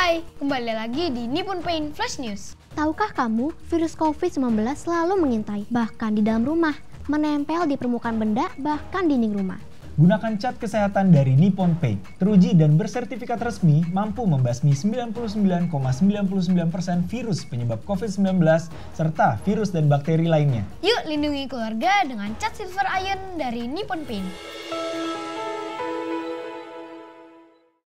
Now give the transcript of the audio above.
Hai, kembali lagi di Nippon Paint Flash News. Tahukah kamu, virus COVID-19 selalu mengintai, bahkan di dalam rumah, menempel di permukaan benda, bahkan dinding rumah. Gunakan cat kesehatan dari Nippon Paint, teruji dan bersertifikat resmi, mampu membasmi 99,99% virus penyebab COVID-19 serta virus dan bakteri lainnya. Yuk lindungi keluarga dengan cat Silver Iron dari Nippon Paint.